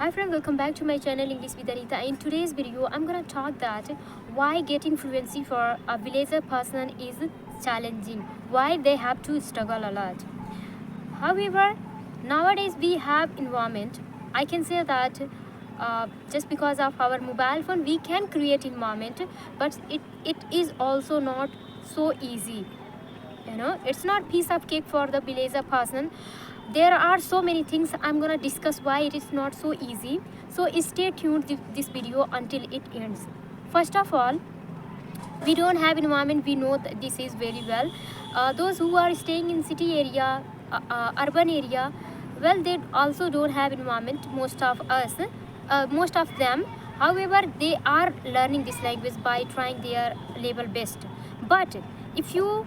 Hi friends, welcome back to my channel English with Anita. In today's video, I'm gonna talk that why getting fluency for a villager person is challenging, why they have to struggle a lot. However, nowadays we have environment. I can say that just because of our mobile phone, we can create environment, but it is also not so easy. It's not piece of cake for the villager person. There are so many things I'm gonna discuss why it is not so easy, so stay tuned this video until it ends. First of all, we don't have environment. We know that this is very well. Those who are staying in city area, urban area, well, they also don't have environment. Most of them. However, they are learning this language by trying their level best. But if you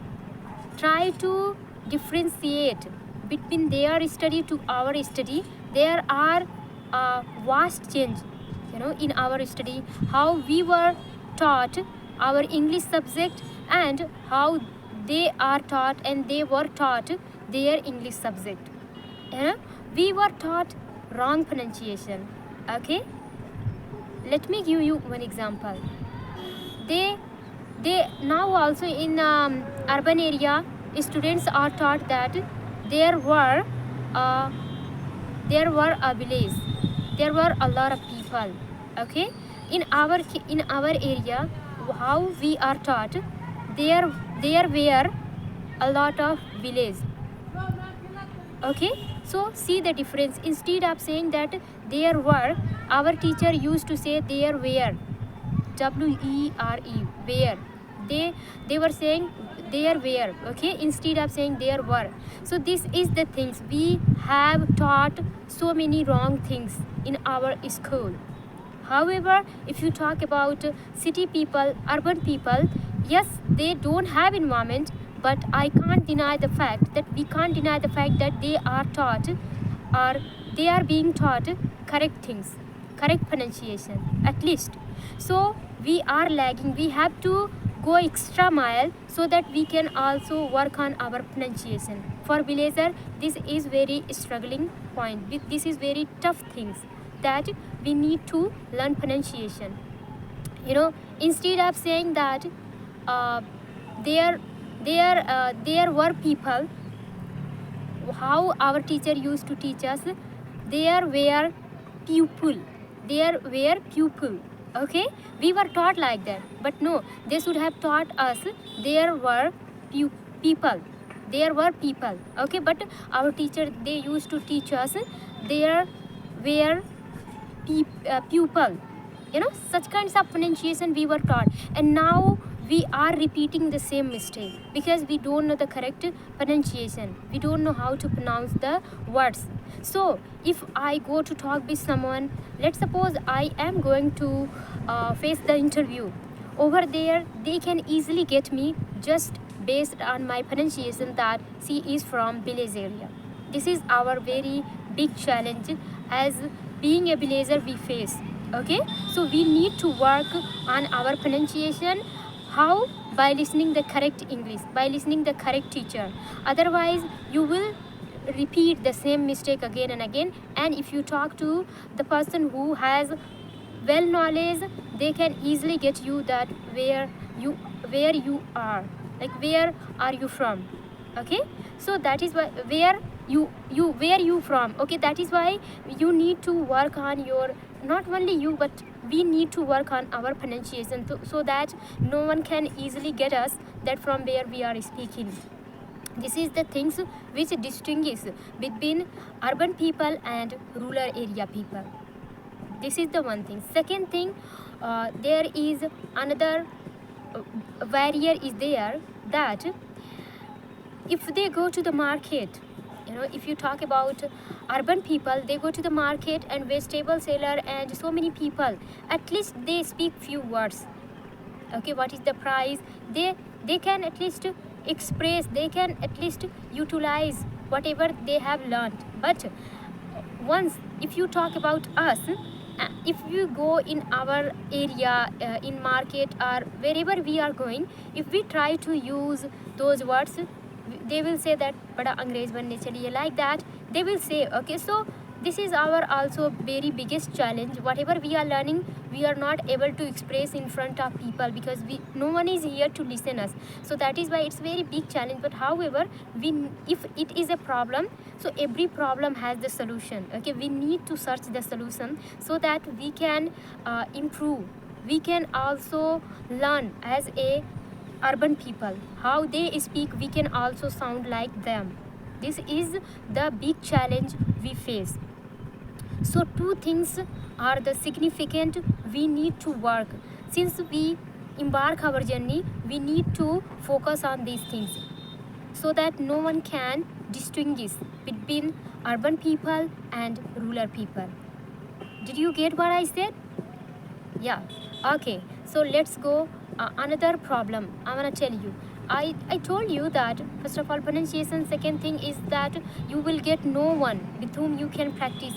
try to differentiate between their study to our study, there are vast change in our study, how we were taught our English subject and how they are taught and they were taught their English subject. We were taught wrong pronunciation. Okay, let me give you one example. They now also in urban area, students are taught that there were a village, there were a lot of people. Okay, in our area, how we are taught, there were a lot of village. Okay, so see the difference. Instead of saying that there were, our teacher used to say there were, W-E-R-E, where. They were saying there were. Okay, instead of saying there were. So this is the things. We have taught so many wrong things in our school. However, if you talk about city people, urban people, yes, they don't have environment, but I can't deny the fact that we can't deny the fact that they are taught, or they are being taught correct things, correct pronunciation at least. So we are lagging. We have to go extra mile so that we can also work on our pronunciation. For villager, this is very struggling point. This is very tough things that we need to learn pronunciation. Instead of saying that there were people, how our teacher used to teach us, there were pupil. Okay, we were taught like that, but no, they should have taught us there were people, there were people. Okay, but our teacher, they used to teach us there were pupil. Such kinds of pronunciation we were taught, and now we are repeating the same mistake because we don't know the correct pronunciation. We don't know how to pronounce the words. So if I go to talk with someone, let's suppose I am going to face the interview. Over there, they can easily get me just based on my pronunciation that she is from village area. This is our very big challenge as being a villager we face. Okay, so we need to work on our pronunciation. How? By listening the correct English, by listening the correct teacher. Otherwise, you will repeat the same mistake again and again. And if you talk to the person who has well knowledge, they can easily get you that where you are, like where are you from. Okay, so that is why where you from. Okay, that is why you need to work on your, not only you, but we need to work on our pronunciation so that no one can easily get us that from where we are speaking. This is the things which distinguish between urban people and rural area people. This is the one thing. Second thing, there is another barrier is there, that if they go to the market, if you talk about urban people, they go to the market and vegetable seller and so many people, at least they speak few words. Okay, what is the price? They can at least express, they can at least utilize whatever they have learned. But once if you talk about us, if you go in our area, in market or wherever we are going, if we try to use those words, they will say that bada अंग्रेज बनने चलिए, like that they will say. Okay, so this is our also very biggest challenge. Whatever we are learning, we are not able to express in front of people because no one is here to listen us. So that is why it's very big challenge. But however, if it is a problem, so every problem has the solution. Okay, we need to search the solution so that we can improve. We can also learn as a urban people how they speak. We can also sound like them. This is the big challenge we face. So two things are the significant we need to work. Since we embark our journey, we need to focus on these things so that no one can distinguish between urban people and rural people. Did you get what I said? Yeah. Okay, so let's go another problem I want to tell you. I told you that first of all pronunciation, second thing is that you will get no one with whom you can practice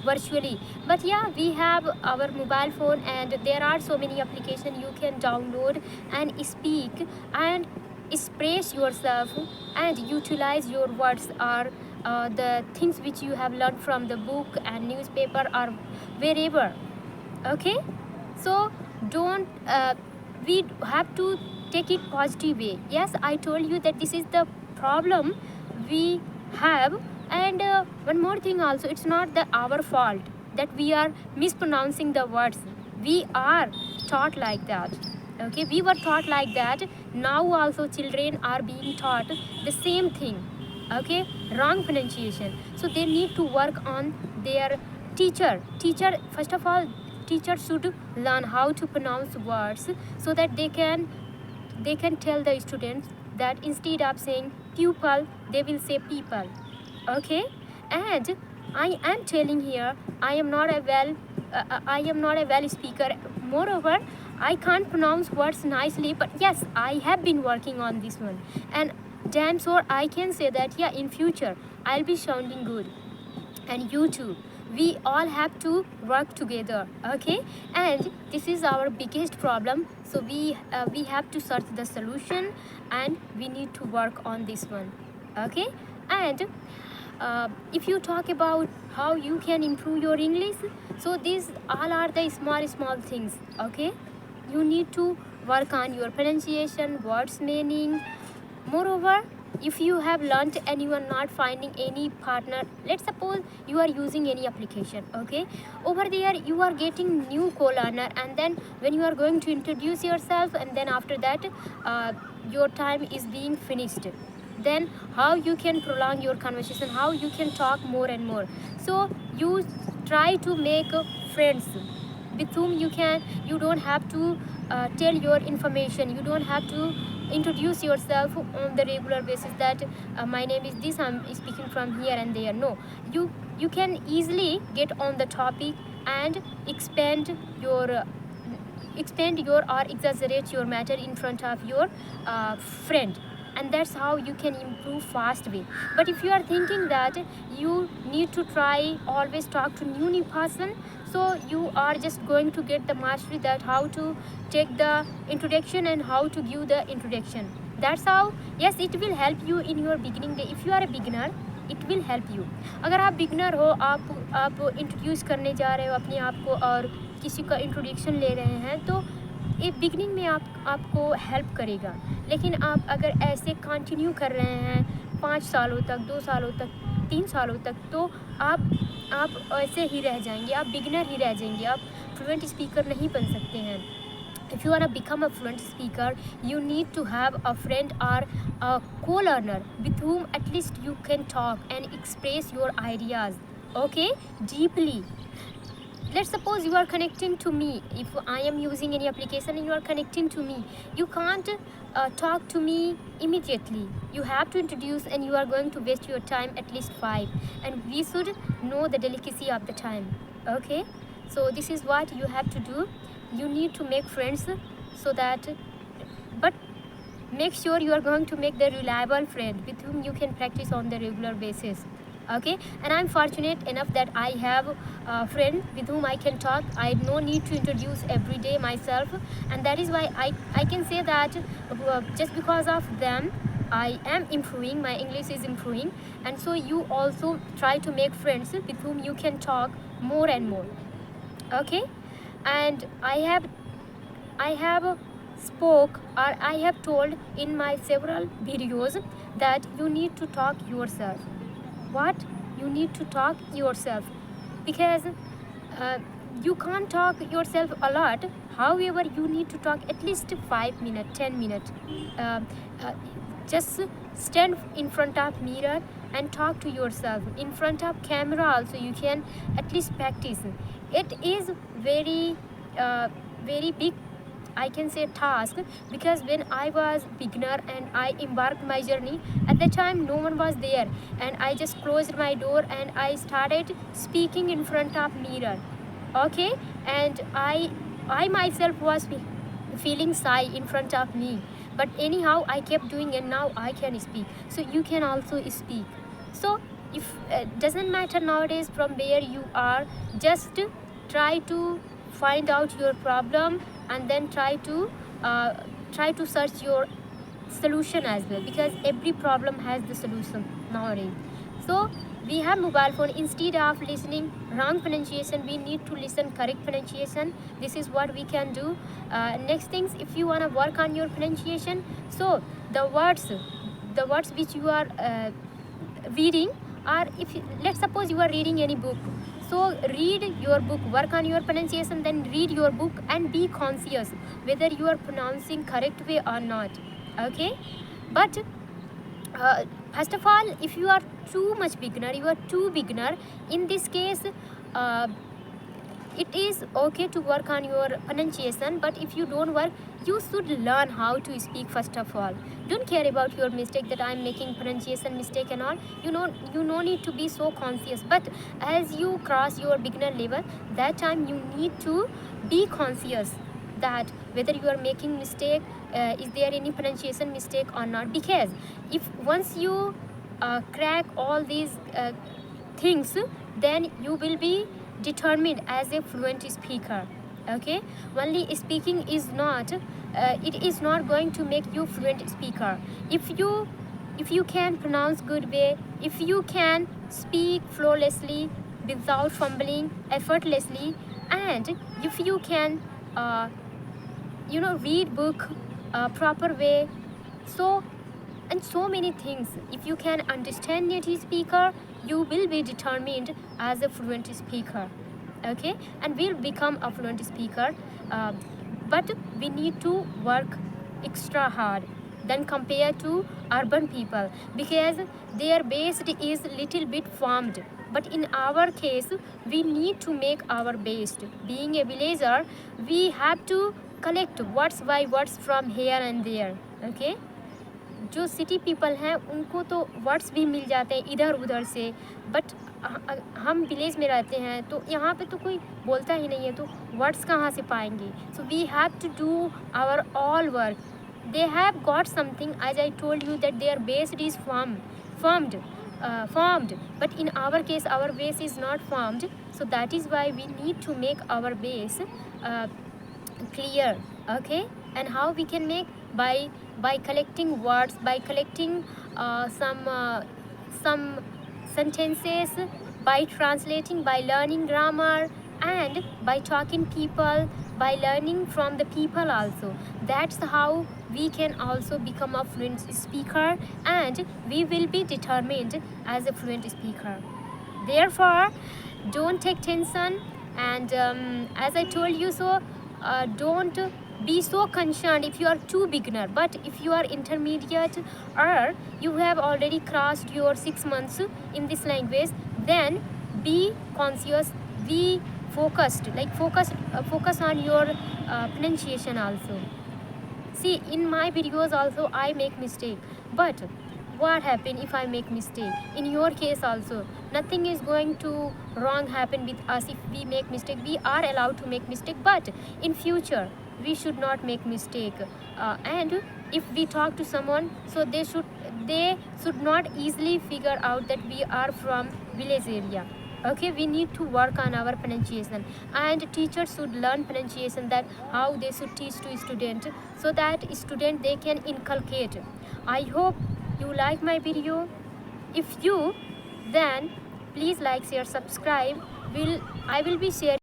virtually. But yeah, we have our mobile phone and there are so many applications you can download and speak and express yourself and utilize your words or the things which you have learned from the book and newspaper or wherever. Okay, so don't we have to take it positive way. Yes, I told you that this is the problem we have. And one more thing also, it's not our fault that we are mispronouncing the words. We are taught like that. Okay, we were taught like that. Now also children are being taught the same thing. Okay, wrong pronunciation. So they need to work on their teacher. First of all, teachers should learn how to pronounce words so that they can tell the students that instead of saying pupil, they will say people. Okay, and I am telling here, I am not a well speaker. Moreover, I can't pronounce words nicely, but yes, I have been working on this one, and damn sure I can say that yeah, in future I'll be sounding good, and you too. We all have to work together. Okay, and this is our biggest problem. So we have to search the solution and we need to work on this one. Okay, and if you talk about how you can improve your English, so these all are the small things. Okay, you need to work on your pronunciation, words meaning. Moreover, if you have learned and you are not finding any partner, let's suppose you are using any application. Okay, over there you are getting new co-learner, and then when you are going to introduce yourself, and then after that your time is being finished, then how you can prolong your conversation, how you can talk more and more. So you try to make friends with whom you don't have to tell your information. You don't have to introduce yourself on the regular basis that my name is this, I'm speaking from here and there. No, you can easily get on the topic and expand your or exaggerate your matter in front of your friend, and that's how you can improve fast way. But if you are thinking that you need to try always talk to new person, so you are just going to get the mastery that how to take the introduction and how to give the introduction. That's how, yes, it will help you in your beginning day. If you are a beginner, it will help you. अगर आप beginner हो, आप introduce करने जा रहे हो अपने आप को और किसी का introduction ले रहे हैं, तो ये बिगनिंग में आपको हेल्प करेगा. लेकिन आप अगर ऐसे कंटिन्यू कर रहे हैं 5 सालों तक, 2 सालों तक, 3 सालों तक, तो आप ऐसे ही रह जाएंगे, आप बिगनर ही रह जाएंगे, आप फ्लुएंट स्पीकर नहीं बन सकते हैं. If you want to become a fluent speaker, you need to have a friend or a co-learner with whom at least you can talk and express your ideas, okay, deeply. Let's suppose you are connecting to me. If I am using any application and you are connecting to me, you can't talk to me immediately. You have to introduce, and you are going to waste your time at least 5. And we should know the delicacy of the time. Okay, so this is what you have to do. You need to make friends so that, but make sure you are going to make the reliable friend with whom you can practice on the regular basis. Okay, and I'm fortunate enough that I have a friend with whom I can talk. I no need to introduce every day myself, and that is why I can say that just because of them I am improving, my English is improving, and so you also try to make friends with whom you can talk more and more. Okay, and I have spoke, or I have told in my several videos that you need to talk yourself. What? You need to talk yourself, because uh, you can't talk yourself a lot. However, you need to talk at least 5 minutes, 10 minutes. uh, uh, just stand in front of mirror and talk to yourself. In front of camera also you can at least practice. It is very very big, I can say, task, because when I was beginner and I embarked my journey, at that time no one was there, and I just closed my door and I started speaking in front of mirror. Okay, and I myself was feeling shy in front of me, but anyhow I kept doing, and now I can speak. So you can also speak. So if doesn't matter nowadays from where you are, just try to find out your problem, and then uh, try to search your solution as well, because every problem has the solution nowadays. So we have mobile phone. Instead of listening wrong pronunciation, we need to listen correct pronunciation. This is what we can do. Next things, if you want to work on your pronunciation, so the words which you are reading, or if let's suppose you are reading any book, so read your book, work on your pronunciation, then read your book and be conscious whether you are pronouncing correct way or not. Okay, but first of all, if you are too much beginner, you are too beginner, in this case uh, it is okay to work on your pronunciation, but if you don't work, you should learn how to speak first of all. Don't care about your mistake, that I'm making pronunciation mistake and all. You no need to be so conscious, but as you cross your beginner level, that time you need to be conscious that whether you are making mistake, is there any pronunciation mistake or not. Because if once you crack all these things, then you will be determined as a fluent speaker. Okay, only speaking is not it is not going to make you fluent speaker. If you can pronounce good way, if you can speak flawlessly without fumbling, effortlessly, and if you can uh, read book proper way, so and so many things, if you can understand native speaker, you will be determined as a fluent speaker. Okay, and will become a fluent speaker. uh, but we need to work extra hard than compared to urban people, because their base is little bit formed, but in our case we need to make our base. Being a villager, we have to collect words by words from here and there. Okay, जो city people हैं उनको तो words भी मिल जाते हैं इधर उधर से, बट हम विलेज में रहते हैं तो यहाँ पे तो कोई बोलता ही नहीं है, तो वर्ड्स कहाँ से पाएंगे. So we have to do our all work. They have got something, as I told you that their based is formed, but in our case our base is not formed. So that is why we need to make our base clear. Okay, and how we can make? By collecting words, by collecting some sentences, by translating, by learning grammar, and by talking people, by learning from the people also. That's how we can also become a fluent speaker, and we will be determined as a fluent speaker. Therefore, don't take tension, and as I told you, so don't be so concerned if you are too beginner. But if you are intermediate, or you have already crossed your 6 months in this language, then be conscious, be focused, like focus on your pronunciation also. See, in my videos also I make mistake, but what happen if I make mistake? In your case also, nothing is going to wrong happen with us if we make mistake. We are allowed to make mistake, but in future we should not make mistake. And if we talk to someone, so they should not easily figure out that we are from village area. Okay, we need to work on our pronunciation, and teachers should learn pronunciation, that how they should teach to student, so that student they can inculcate. I hope you like my video. If you, then please like, share, subscribe. I will be sharing